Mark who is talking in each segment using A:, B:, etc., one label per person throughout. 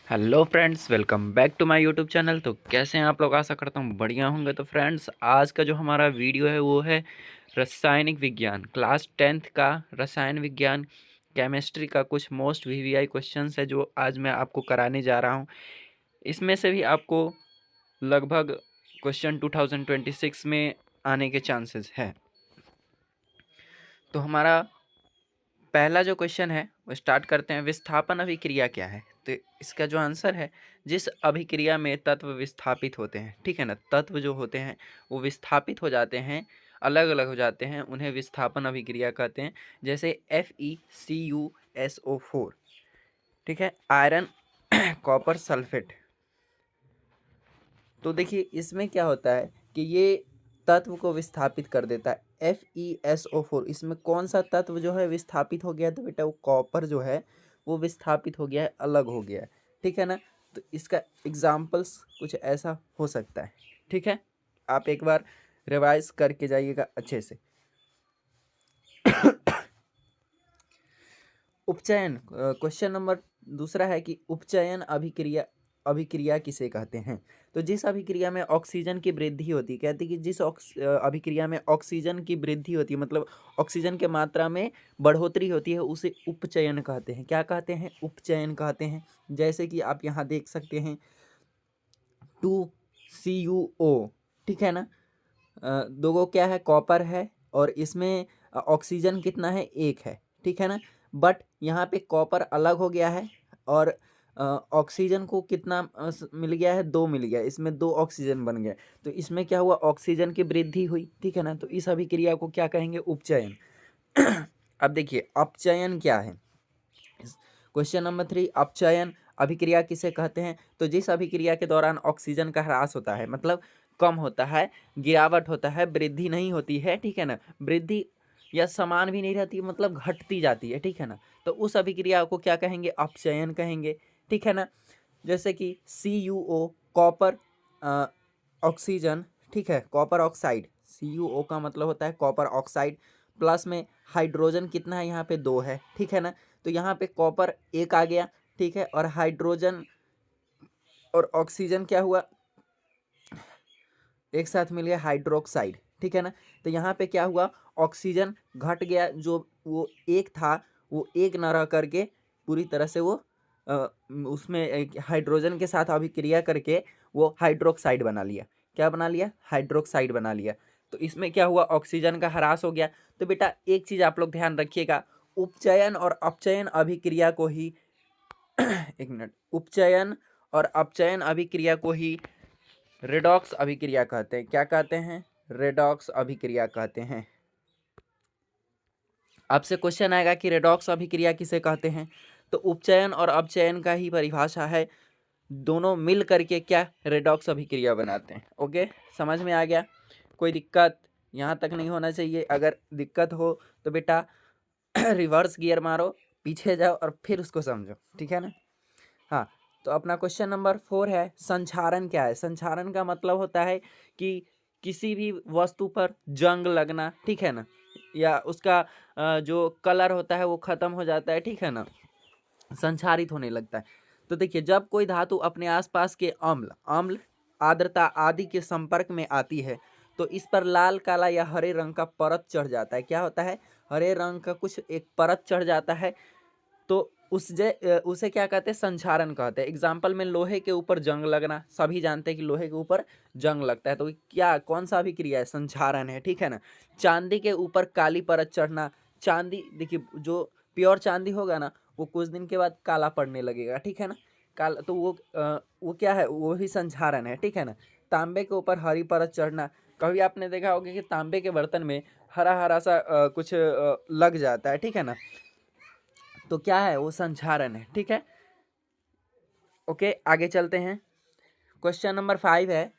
A: Hello friends, welcome back to my YouTube channel. तो कैसे हैं आप लोग? आशा करता हूँ बढ़िया होंगे। तो फ्रेंड्स, आज का जो हमारा वीडियो है वो है रासायनिक विज्ञान, क्लास 10th का रसायन विज्ञान केमिस्ट्री का कुछ मोस्ट वीवीआई क्वेश्चंस है जो आज मैं आपको कराने जा रहा हूँ। इसमें से भी आपको लगभग क्वेश्चन 2026 में आने के चांसेस है। तो हमारा पहला जो क्वेश्चन है वो स्टार्ट करते हैं। विस्थापन अभिक्रिया क्या है? तो इसका जो आंसर है, जिस अभिक्रिया में तत्व विस्थापित होते हैं, ठीक है ना, तत्व जो होते हैं वो विस्थापित हो जाते हैं, अलग अलग हो जाते हैं, उन्हें विस्थापन अभिक्रिया कहते हैं। जैसे FeCuSO4, ठीक है, आयरन कॉपर सल्फेट। तो देखिए इसमें क्या होता है कि ये तत्व को विस्थापित कर देता है। FeSO4, इसमें कौन सा तत्व जो है विस्थापित हो गया? तो बेटा वो कॉपर जो है वो विस्थापित हो गया है, अलग हो गया है, ठीक है ना। तो इसका एग्जाम्पल्स कुछ ऐसा हो सकता है, ठीक है। आप एक बार रिवाइज करके जाइएगा अच्छे से। उपचयन, क्वेश्चन नंबर दूसरा है कि उपचयन अभिक्रिया अभिक्रिया किसे कहते हैं? तो जिस अभिक्रिया में ऑक्सीजन की वृद्धि होती है, कहते हैं कि जिस अभिक्रिया में ऑक्सीजन की वृद्धि होती है, मतलब ऑक्सीजन के मात्रा में बढ़ोतरी होती है, उसे उपचयन कहते हैं। क्या कहते हैं? उपचयन कहते हैं। जैसे कि आप यहाँ देख सकते हैं 2CuO, ठीक है ना। दो गो क्या है? कॉपर है, और इसमें ऑक्सीजन कितना है? एक है, ठीक है ना। बट यहाँ पे कॉपर अलग हो गया है, और ऑक्सीजन को कितना मिल गया है? दो मिल गया, इसमें दो ऑक्सीजन बन गया। तो इसमें क्या हुआ? ऑक्सीजन की वृद्धि हुई, ठीक है ना। तो इस अभिक्रिया को क्या कहेंगे? उपचयन। अब देखिए अपचयन क्या है। क्वेश्चन नंबर 3, अपचयन अभिक्रिया किसे कहते हैं? तो जिस अभिक्रिया के दौरान ऑक्सीजन का ह्रास होता है, मतलब कम होता है, गिरावट होता है, वृद्धि नहीं होती है, ठीक है ना। वृद्धि या समान भी नहीं रहती, मतलब घटती जाती है, ठीक है ना। तो उस अभिक्रिया को क्या कहेंगे? अपचयन कहेंगे, ठीक है ना। जैसे कि CuO, कॉपर ऑक्सीजन, ठीक है, कॉपर ऑक्साइड। CuO का मतलब होता है कॉपर ऑक्साइड, प्लस में हाइड्रोजन कितना है? यहाँ पे दो है, ठीक है ना। तो यहाँ पे कॉपर एक आ गया, ठीक है, और हाइड्रोजन और ऑक्सीजन क्या हुआ? एक साथ मिल गया, हाइड्रोक्साइड, ठीक है ना। तो यहाँ पे क्या हुआ? ऑक्सीजन घट गया, जो वो एक था वो एक न रह करके पूरी तरह से वो अ, उसमें हाइड्रोजन के साथ अभिक्रिया करके वो हाइड्रोक्साइड बना लिया। क्या बना लिया? हाइड्रोक्साइड बना लिया। तो इसमें क्या हुआ? ऑक्सीजन का ह्रास हो गया। तो बेटा एक चीज आप लोग ध्यान रखिएगा, उपचयन और अपचयन अभिक्रिया को ही एक मिनट, उपचयन और अपचयन अभिक्रिया को ही रेडॉक्स अभिक्रिया कहते हैं। क्या कहते हैं? रेडॉक्स अभिक्रिया कहते हैं। आपसे क्वेश्चन आएगा कि रेडॉक्स अभिक्रिया किसे कहते हैं? तो उपचयन और अपचयन का ही परिभाषा है, दोनों मिल करके क्या रेडॉक्स अभिक्रिया बनाते हैं। ओके, समझ में आ गया? कोई दिक्कत यहाँ तक नहीं होना चाहिए। अगर दिक्कत हो तो बेटा रिवर्स गियर मारो, पीछे जाओ और फिर उसको समझो, ठीक है ना। हाँ, तो अपना क्वेश्चन नंबर 4 है, संक्षारण क्या है? संक्षारण का मतलब होता है कि किसी भी वस्तु पर जंग लगना, ठीक है ना, या उसका जो कलर होता है वो खत्म हो जाता है, ठीक है ना, संक्षारित होने लगता है। तो देखिए जब कोई धातु अपने आसपास के अम्ल अम्ल आर्द्रता आदि के संपर्क में आती है, तो इस पर लाल, काला या हरे रंग का परत चढ़ जाता है। क्या होता है? हरे रंग का कुछ एक परत चढ़ जाता है। तो उसे क्या कहते हैं? संक्षारण कहते हैं। एग्जाम्पल में लोहे के ऊपर जंग लगना, सभी जानते हैं कि लोहे के ऊपर जंग लगता है, तो क्या कौन सा अभिक्रिया है? संक्षारण है, ठीक है ना। चांदी के ऊपर काली परत चढ़ना, चांदी देखिए जो प्योर चांदी होगा ना वो कुछ दिन के बाद काला पड़ने लगेगा, ठीक है ना। काला तो वो क्या है? वो ही संक्षारण है, ठीक है ना। तांबे के ऊपर हरी परत चढ़ना, कभी आपने देखा होगा कि तांबे के बर्तन में हरा हरा सा कुछ लग जाता है, ठीक है ना। तो क्या है? वो संक्षारण है, ठीक है। ओके, आगे चलते हैं। क्वेश्चन नंबर 5 है,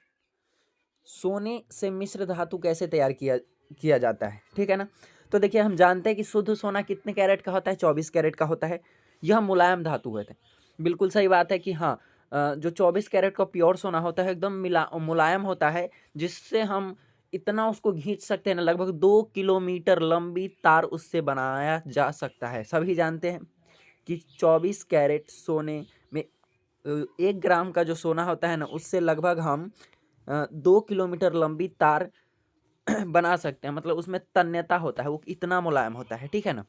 A: सोने से मिश्र धातु कैसे तैयार किया किया जाता है, ठीक है ना। तो देखिए हम जानते हैं कि शुद्ध सोना कितने कैरेट का होता है? 24 कैरेट का होता है। यह मुलायम धातु होते हैं। बिल्कुल सही बात है कि हाँ, जो 24 कैरेट का प्योर सोना होता है एकदम मुलायम होता है, जिससे हम इतना उसको खींच सकते हैं ना, लगभग 2 किलोमीटर लंबी तार उससे बनाया जा सकता है। सभी जानते हैं कि 24 कैरेट सोने में 1 ग्राम का जो सोना होता है ना, उससे लगभग हम 2 किलोमीटर लंबी तार बना सकते हैं। मतलब उसमें तन्यता होता है, वो इतना मुलायम होता है, ठीक है ना।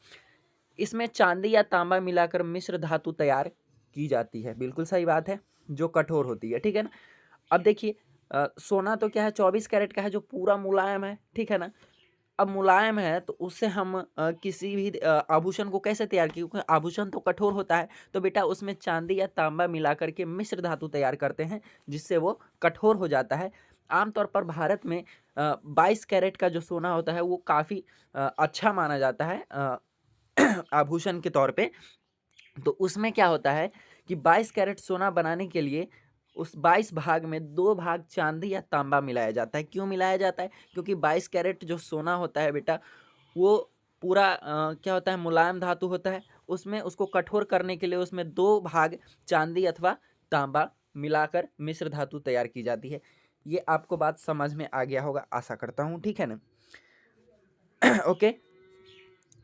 A: इसमें चांदी या तांबा मिलाकर मिश्र धातु तैयार की जाती है, बिल्कुल सही बात है, जो कठोर होती है, ठीक है ना। अब देखिए सोना तो क्या है, 24 कैरेट का है, जो पूरा मुलायम है, ठीक है ना। अब मुलायम है तो उससे हम किसी भी आभूषण को कैसे तैयार किए, क्योंकि आभूषण तो कठोर होता है, तो बेटा उसमें चांदी या तांबा मिला करके मिश्र धातु तैयार करते हैं, जिससे वो कठोर हो जाता है। आमतौर पर भारत में 22 कैरेट का जो सोना होता है वो काफ़ी अच्छा माना जाता है आभूषण के तौर पे। तो उसमें क्या होता है कि 22 कैरेट सोना बनाने के लिए उस 22 भाग में 2 भाग चांदी या तांबा मिलाया जाता है। क्यों मिलाया जाता है? क्योंकि 22 कैरेट जो सोना होता है बेटा, वो पूरा क्या होता है, मुलायम धातु होता है। उसमें उसको कठोर करने के लिए उसमें 2 भाग चांदी अथवा तांबा मिलाकर मिश्र धातु तैयार की जाती है। ये आपको बात समझ में आ गया होगा, आशा करता हूँ, ठीक है ना। ओके,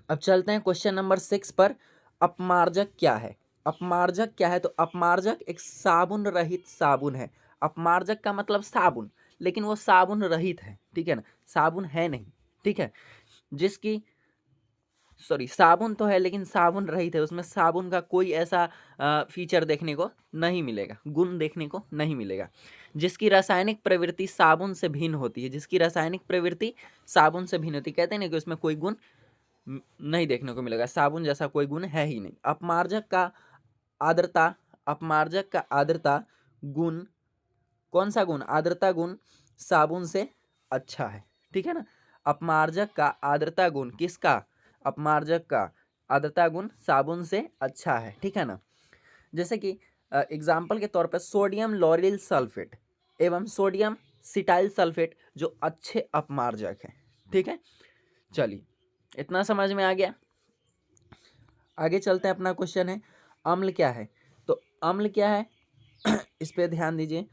A: अब चलते हैं क्वेश्चन नंबर 6 पर। अपमार्जक क्या है? अपमार्जक क्या है? तो अपमार्जक एक साबुन रहित साबुन है। अपमार्जक का मतलब साबुन, लेकिन वो साबुन रहित है, ठीक है ना, साबुन है नहीं, ठीक है। जिसकी सॉरी, साबुन तो है लेकिन साबुन रहित है, उसमें साबुन का कोई ऐसा फीचर देखने को नहीं मिलेगा, गुण देखने को नहीं मिलेगा। जिसकी रासायनिक प्रवृत्ति साबुन से भिन्न होती है, जिसकी रासायनिक प्रवृत्ति साबुन से भिन्न होती है, कहते हैं ना कि उसमें कोई गुण नहीं देखने को मिलेगा, साबुन जैसा कोई गुण है ही नहीं। अपमार्जक का आर्द्रता, अपमार्जक का आर्द्रता गुण, कौन सा गुण? आर्द्रता गुण साबुन से अच्छा है, ठीक है ना। अपमार्जक का आर्द्रता गुण किसका? अपमार्जक का आर्द्रता गुण साबुन से अच्छा है, ठीक है ना। जैसे कि एग्जाम्पल के तौर पर सोडियम लॉरिल सल्फेट एवं सोडियम सिटाइल सल्फेट जो अच्छे अपमार्जक हैं, ठीक है। चलिए, इतना समझ में आ गया। आगे चलते हैं, अपना क्वेश्चन है अम्ल क्या है? तो अम्ल क्या है इस पे ध्यान दीजिए।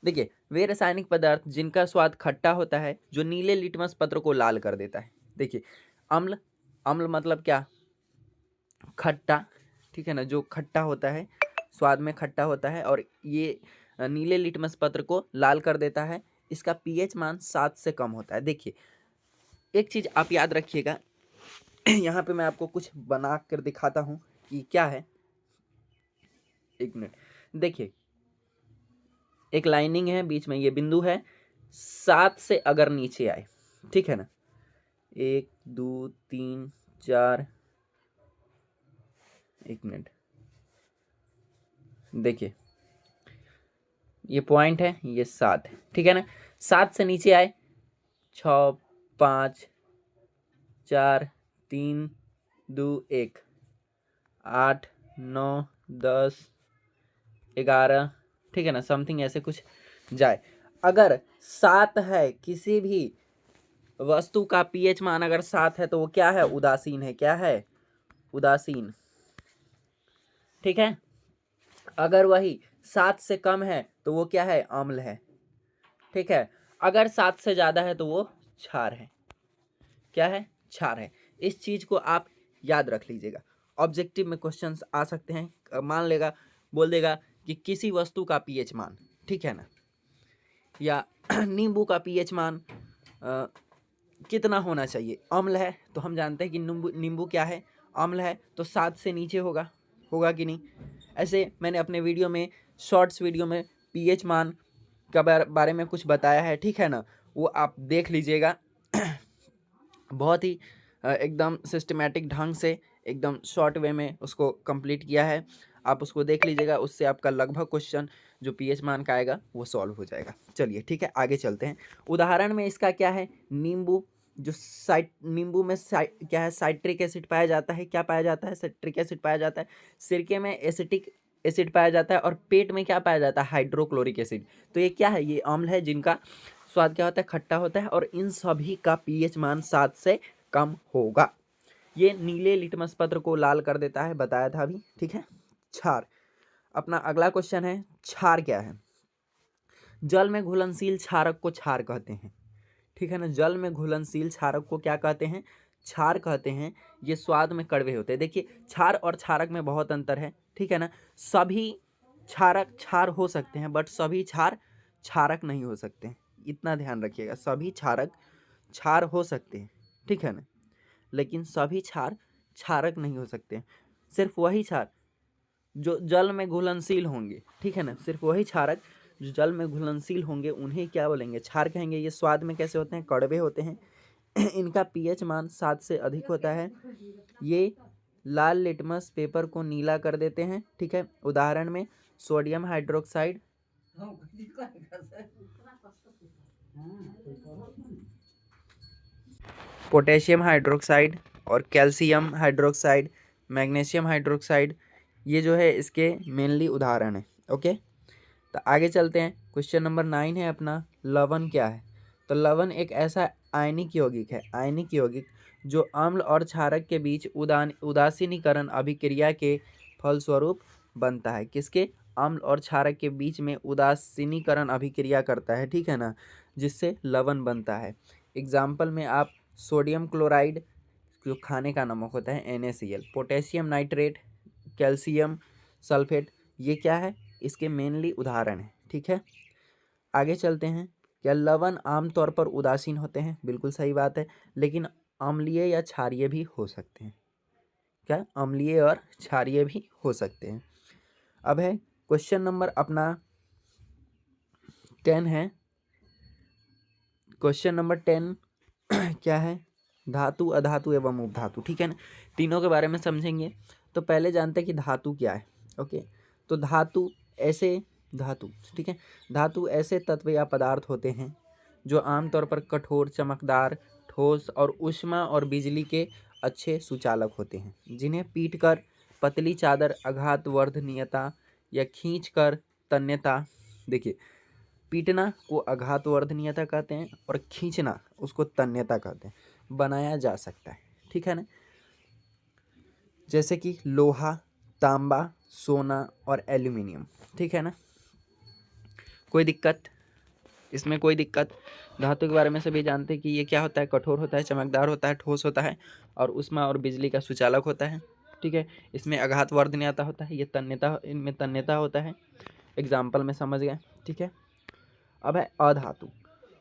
A: देखिए, वे रासायनिक पदार्थ जिनका स्वाद खट्टा होता है, जो नीले लिटमस पत्र को लाल कर देता है। देखिए, अम्ल, अम्ल मतलब क्या? खट्टा, ठीक है ना, जो खट्टा होता है, स्वाद में खट्टा होता है, और ये नीले लिटमस पत्र को लाल कर देता है। इसका पीएच मान 7 से कम होता है। देखिए, एक चीज़ आप याद रखिएगा, यहाँ पे मैं आपको कुछ बना कर दिखाता हूँ कि क्या है। एक मिनट, देखिए, एक लाइनिंग है, बीच में ये बिंदु है, 7 से अगर नीचे आए, ठीक है ना, 1 2 3 4, एक मिनट, देखिए ये पॉइंट है, ये 7 है, ठीक है ना। 7 से नीचे आए, 6 5 4 3 2 1, 8 9 10 11, ठीक है ना, समथिंग ऐसे कुछ जाए। अगर 7 है, किसी भी वस्तु का पीएच मान अगर 7 है, तो वो क्या है? उदासीन है। क्या है? उदासीन, ठीक है। अगर वही 7 से कम है तो वो क्या है? अम्ल है, ठीक है। अगर 7 से ज़्यादा है तो वो क्षार है। क्या है? क्षार है। इस चीज़ को आप याद रख लीजिएगा। ऑब्जेक्टिव में क्वेश्चंस आ सकते हैं, मान लेगा, बोल देगा कि किसी वस्तु का पीएच मान, ठीक है ना, या नींबू का पीएच मान कितना होना चाहिए? अम्ल है तो हम जानते हैं कि नींबू क्या है? अम्ल है, तो 7 से नीचे होगा, होगा कि नहीं? ऐसे मैंने अपने वीडियो में, शॉर्ट्स वीडियो में पीएच मान का बारे में कुछ बताया है, ठीक है ना, वो आप देख लीजिएगा। बहुत ही एकदम सिस्टमेटिक ढंग से, एकदम शॉर्ट वे में उसको कंप्लीट किया है। आप उसको देख लीजिएगा, उससे आपका लगभग क्वेश्चन जो पीएच मान का आएगा वो सॉल्व हो जाएगा। चलिए, ठीक है, आगे चलते हैं। उदाहरण में इसका क्या है? नींबू, जो नींबू में क्या है? साइट्रिक एसिड पाया जाता है। क्या पाया जाता है? साइट्रिक एसिड पाया जाता है। सिरके में एसिटिक एसिड पाया जाता है, और पेट में क्या पाया जाता है? Hydrochloric acid. तो ये क्या है? ये अम्ल है, जिनका स्वाद क्या होता है? खट्टा होता है, और इन सभी का पीएच मान 7 से कम होगा। ये नीले लिटमस पत्र को लाल कर देता है, बताया था अभी, ठीक है। क्षार, अपना अगला क्वेश्चन है, क्षार क्या है? जल में घुलनशील क्षारक को क्षार कहते हैं, ठीक है ना। जल में घुलनशील क्षारक को क्या कहते हैं? क्षार कहते हैं। ये स्वाद में कड़वे होते हैं। देखिए, क्षार और क्षारक में बहुत अंतर है, ठीक है ना। सभी क्षारक क्षार हो सकते हैं बट सभी क्षार क्षारक नहीं हो सकते हैं, इतना ध्यान रखिएगा। सभी क्षारक क्षार हो सकते हैं, ठीक है ना, लेकिन सभी क्षार क्षारक नहीं हो सकते हैं। सिर्फ वही क्षार जो जल में घुलनशील होंगे, ठीक है ना, सिर्फ वही क्षारक जो जल में घुलनशील होंगे उन्हें क्या बोलेंगे, क्षार कहेंगे। ये स्वाद में कैसे होते हैं, कड़वे होते हैं। इनका पीएच मान 7 से अधिक होता है। ये लाल लिटमस पेपर को नीला कर देते हैं, ठीक है। उदाहरण में सोडियम हाइड्रोक्साइड, पोटेशियम हाइड्रोक्साइड और कैल्शियम हाइड्रोक्साइड, मैग्नीशियम हाइड्रोक्साइड, ये जो है इसके मेनली उदाहरण है। ओके, तो आगे चलते हैं। क्वेश्चन नंबर 9 है अपना, लवण क्या है। तो लवण एक ऐसा आयनिक यौगिक है, आयनिक यौगिक जो अम्ल और क्षारक के बीच उदासीनीकरण अभिक्रिया के फलस्वरूप बनता है। किसके, अम्ल और क्षारक के बीच में उदासीनीकरण अभिक्रिया करता है, ठीक है ना, जिससे लवण बनता है। एग्जाम्पल में आप सोडियम क्लोराइड जो खाने का नमक होता है NaCl, potassium nitrate, calcium sulphate, ये क्या है, इसके मेनली उदाहरण है, ठीक है। आगे चलते हैं। क्या लवण आमतौर पर उदासीन होते हैं, बिल्कुल सही बात है, लेकिन अम्लीय या क्षारीय भी हो सकते हैं। क्या, अम्लीय और क्षारीय भी हो सकते हैं। अब है क्वेश्चन नंबर अपना 10 है। क्वेश्चन नंबर 10 क्या है, धातु, अधातु एवं उपधातु, ठीक है ना, तीनों के बारे में समझेंगे। तो पहले जानते हैं कि धातु क्या है। ओके, तो धातु ठीक है, धातु ऐसे तत्व या पदार्थ होते हैं जो आमतौर पर कठोर, चमकदार, ठोस और ऊष्मा और बिजली के अच्छे सुचालक होते हैं, जिन्हें पीटकर पतली चादर आघातवर्धनीयता या खींचकर तन्यता, देखिए पीटना को आघातवर्धनीयता कहते हैं और खींचना उसको तन्यता कहते हैं, बनाया जा सकता है, ठीक है ना। जैसे कि लोहा, तांबा, सोना और एल्यूमिनियम, ठीक है ना। कोई दिक्कत, इसमें कोई दिक्कत। धातु के बारे में सभी जानते हैं कि ये क्या होता है, कठोर होता है, चमकदार होता है, ठोस होता है और ऊष्मा और बिजली का सुचालक होता है, ठीक है। इसमें आघातवर्धनीयता होता है, ये तन्यता, इनमें तन्यता होता है। एग्जाम्पल में समझ गए, ठीक है। अब है अधातु।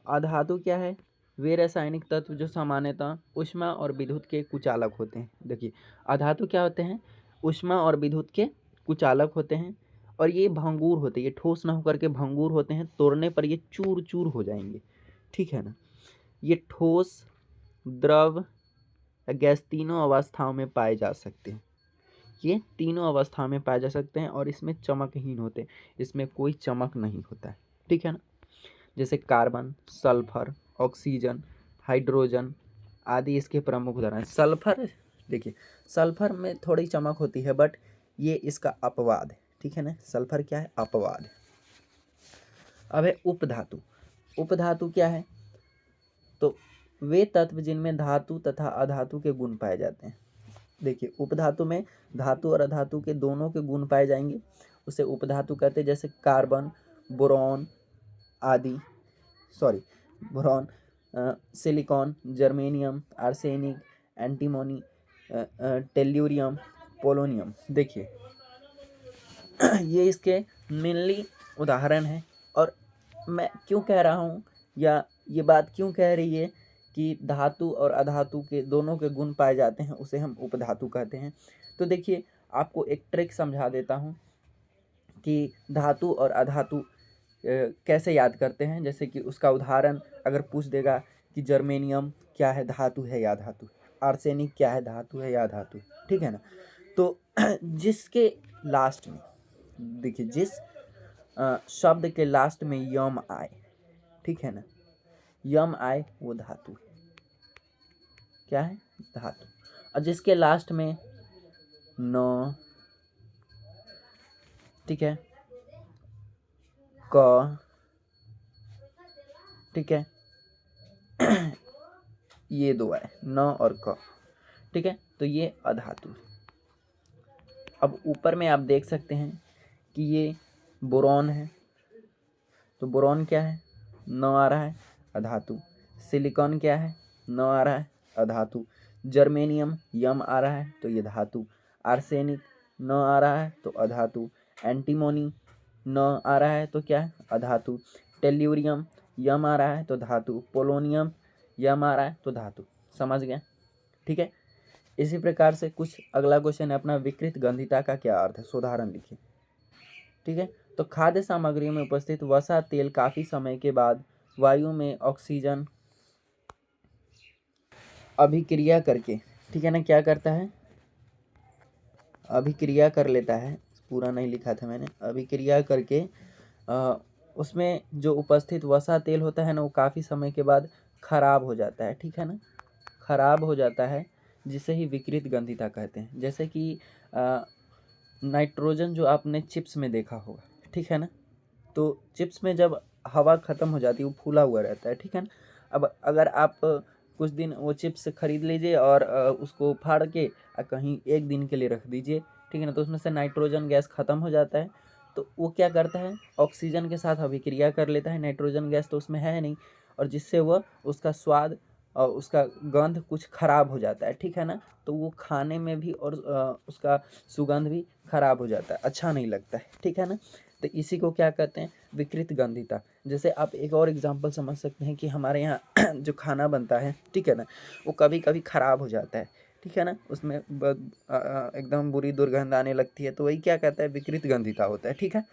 A: अधातु क्या है, वे रासायनिक तत्व जो सामान्यतः ऊष्मा और विद्युत के कुचालक होते हैं। देखिए अधातु क्या होते हैं, ऊष्मा और विद्युत के कुचालक होते हैं और ये भंगुर होते हैं, ये ठोस ना होकर के भंगुर होते हैं, तोड़ने पर ये चूर चूर हो जाएंगे, ठीक है ना। ये ठोस, द्रव, गैस तीनों अवस्थाओं में पाए जा सकते हैं। ये तीनों अवस्थाओं में पाए जा सकते हैं और इसमें चमकहीन होते हैं, इसमें कोई चमक नहीं होता है, ठीक है ना। जैसे कार्बन, सल्फर, ऑक्सीजन, हाइड्रोजन आदि इसके प्रमुख उदाहरण हैं। सल्फर, देखिए सल्फर में थोड़ी चमक होती है बट ये इसका अपवाद है, ठीक है ना, सल्फर क्या है, अपवाद है। अब है उपधातु। उपधातु क्या है, तो वे तत्व जिनमें धातु तथा अधातु के गुण पाए जाते हैं। देखिए उपधातु में धातु और अधातु के दोनों के गुण पाए जाएंगे, उसे उपधातु कहते हैं। जैसे कार्बन, बोरॉन आदि, sorry boron, silicon, germanium, arsenic, antimony, tellurium, polonium, देखिए ये इसके मेनली उदाहरण हैं। और मैं क्यों कह रहा हूँ या ये बात क्यों कह रही है कि धातु और अधातु के दोनों के गुण पाए जाते हैं, उसे हम उपधातु कहते हैं। तो देखिए आपको एक ट्रिक समझा देता हूँ कि धातु और अधातु कैसे याद करते हैं। जैसे कि उसका उदाहरण अगर पूछ देगा कि जर्मेनियम क्या है, धातु है या धातु है, आर्सेनिक क्या है, धातु है या धातु है, ठीक है ना। तो जिसके लास्ट में, देखिए जिस शब्द के लास्ट में यम आए, ठीक है ना, यम आए वो धातु है, क्या है, धातु। और जिसके लास्ट में न, ठीक है, क, ठीक है, ये दो आए, न और क, ठीक है, तो ये अधातु। अब ऊपर में आप देख सकते हैं कि ये बोरॉन है, तो बोरॉन क्या है, न आ रहा है, अधातु। सिलिकॉन क्या है, न आ रहा है, अधातु। जर्मेनियम यम आ रहा है तो ये धातु। आर्सेनिक न आ रहा है तो अधातु। एंटीमोनी न आ रहा है तो क्या है, अधातु। टेल्यूरियम यम आ रहा है तो धातु। पोलोनियम यम आ रहा है तो धातु। समझ गए, ठीक है। इसी प्रकार से कुछ अगला क्वेश्चन है अपना, विकृत गंधिता का क्या अर्थ है, उदाहरण लिखिए, ठीक है। तो खाद्य सामग्री में उपस्थित वसा तेल काफी समय के बाद वायु में ऑक्सीजन अभिक्रिया करके, ठीक है ना, क्या करता है, अभिक्रिया कर लेता है, पूरा नहीं लिखा था मैंने, अभिक्रिया करके उसमें जो उपस्थित वसा तेल होता है ना, वो काफ़ी समय के बाद खराब हो जाता है, ठीक है ना, खराब हो जाता है, जिसे ही विकृत गंधिता कहते हैं। जैसे कि नाइट्रोजन जो आपने चिप्स में देखा होगा, ठीक है ना, तो चिप्स में जब हवा ख़त्म हो जाती है वो फूला हुआ रहता है, ठीक है ना। अब अगर आप कुछ दिन वो चिप्स खरीद लीजिए और उसको फाड़ के कहीं एक दिन के लिए रख दीजिए, ठीक है ना, तो उसमें से नाइट्रोजन गैस ख़त्म हो जाता है, तो वो क्या करता है, ऑक्सीजन के साथ अभिक्रिया कर लेता है, नाइट्रोजन गैस तो उसमें है नहीं, और जिससे वह उसका स्वाद और उसका गंध कुछ ख़राब हो जाता है, ठीक है ना, तो वो खाने में भी और उसका सुगंध भी ख़राब हो जाता है, अच्छा नहीं लगता है, ठीक है ना। तो इसी को क्या कहते हैं, विकृत गंधिता। जैसे आप एक और एग्जांपल समझ सकते हैं कि हमारे यहाँ जो खाना बनता है, ठीक है ना, वो कभी कभी ख़राब हो जाता है, ठीक है ना, उसमें एकदम बुरी दुर्गंध आने लगती है, तो वही क्या कहता है, विकृत गंधिता होता है, ठीक है।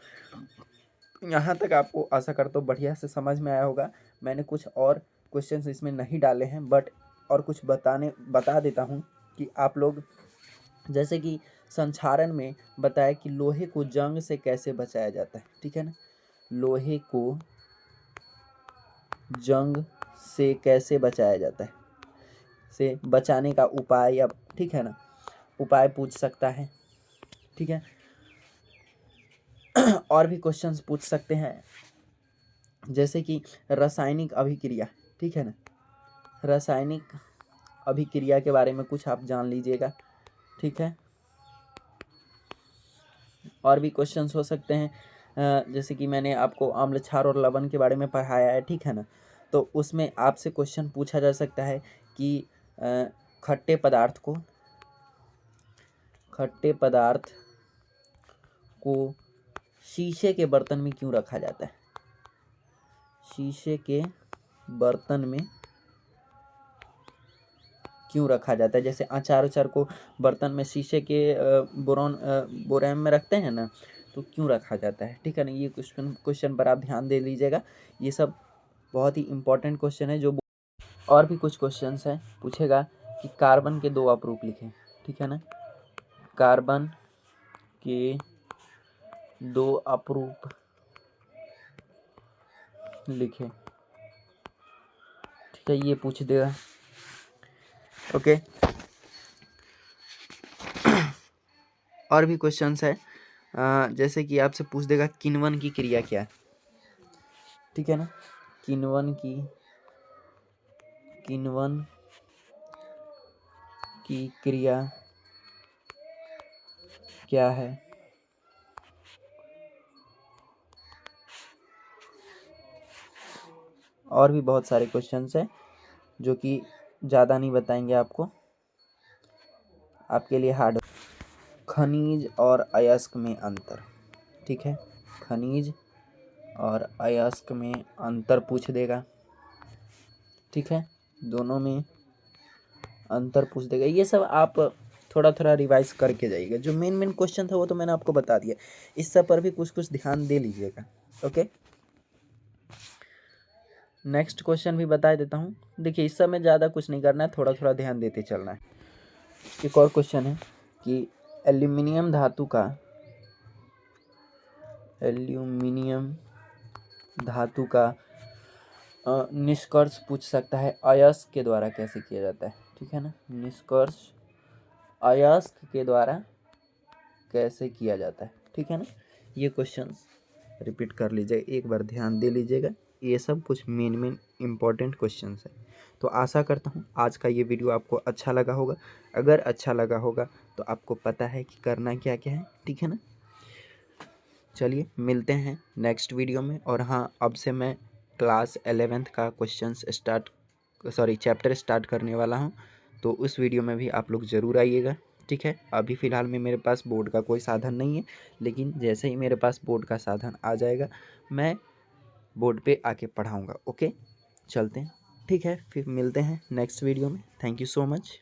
A: यहाँ तक आपको आशा करता हूँ बढ़िया से समझ में आया होगा। मैंने कुछ और क्वेश्चंस इसमें नहीं डाले हैं, बट और कुछ बता देता हूँ कि आप लोग, जैसे कि संक्षारण में बताया कि लोहे को जंग से कैसे बचाया जाता है, ठीक है ना, लोहे को जंग से कैसे बचाया जाता है, से बचाने का उपाय, अब ठीक है ना, उपाय पूछ सकता है, ठीक है। और भी क्वेश्चंस पूछ सकते हैं, जैसे कि रासायनिक अभिक्रिया, ठीक है ना, रासायनिक अभिक्रिया के बारे में कुछ आप जान लीजिएगा, ठीक है। और भी क्वेश्चंस हो सकते हैं, जैसे कि मैंने आपको अम्ल क्षार और लवण के बारे में पढ़ाया है, ठीक है ना, तो उसमें आपसे क्वेश्चन पूछा जा सकता है कि खट्टे पदार्थ को शीशे के बर्तन में क्यों रखा जाता है, शीशे के बर्तन में क्यों रखा जाता है। जैसे अचार को बर्तन में शीशे के बोरैम में रखते हैं ना, तो क्यों रखा जाता है, ठीक है ना। ये क्वेश्चन पर आप ध्यान दे लीजिएगा, ये सब बहुत ही इम्पोर्टेंट क्वेश्चन है। जो और भी कुछ क्वेश्चंस हैं, पूछेगा कि कार्बन के 2 अपरूप लिखें, ठीक है ना, कार्बन के 2 अपरूप लिखें, ठीक है, ये पूछ देगा, ओके। और भी क्वेश्चंस है, जैसे कि आपसे पूछ देगा किण्वन की क्रिया क्या है, ठीक है ना, किण्वन की क्रिया क्या है, और भी बहुत सारे क्वेश्चंस हैं जो कि ज़्यादा नहीं बताएंगे आपको, आपके लिए हार्ड। खनिज और अयस्क में अंतर, ठीक है, खनिज और अयस्क में अंतर पूछ देगा, ठीक है, दोनों में अंतर पूछ देगा। ये सब आप थोड़ा थोड़ा रिवाइज करके जाइएगा, जो मेन क्वेश्चन था वो तो मैंने आपको बता दिया, इस सब पर भी कुछ ध्यान दे लीजिएगा, ओके। नेक्स्ट क्वेश्चन भी बता देता हूँ, देखिए इस सब में ज़्यादा कुछ नहीं करना है, थोड़ा थोड़ा ध्यान देते चलना है। एक और क्वेश्चन है कि एल्यूमिनियम धातु का निष्कर्ष पूछ सकता है अयस्क के द्वारा कैसे किया जाता है, ठीक है ना, निष्कर्ष अयस्क के द्वारा कैसे किया जाता है, ठीक है ना। ये क्वेश्चंस रिपीट कर लीजिएगा, एक बार ध्यान दे लीजिएगा, ये सब कुछ मेन इम्पॉर्टेंट क्वेश्चंस है। तो आशा करता हूँ आज का ये वीडियो आपको अच्छा लगा होगा। अगर अच्छा लगा होगा तो आपको पता है कि करना क्या क्या है, ठीक है ना। चलिए मिलते हैं नेक्स्ट वीडियो में। और हाँ, अब से मैं क्लास 11th का चैप्टर स्टार्ट करने वाला हूँ, तो उस वीडियो में भी आप लोग ज़रूर आइएगा। ठीक है। अभी फ़िलहाल में मेरे पास बोर्ड का कोई साधन नहीं है, लेकिन जैसे ही मेरे पास बोर्ड का साधन आ जाएगा मैं बोर्ड पे आके पढ़ाऊँगा। ओके, चलते हैं। ठीक है, फिर मिलते हैं नेक्स्ट वीडियो में। Thank you so much.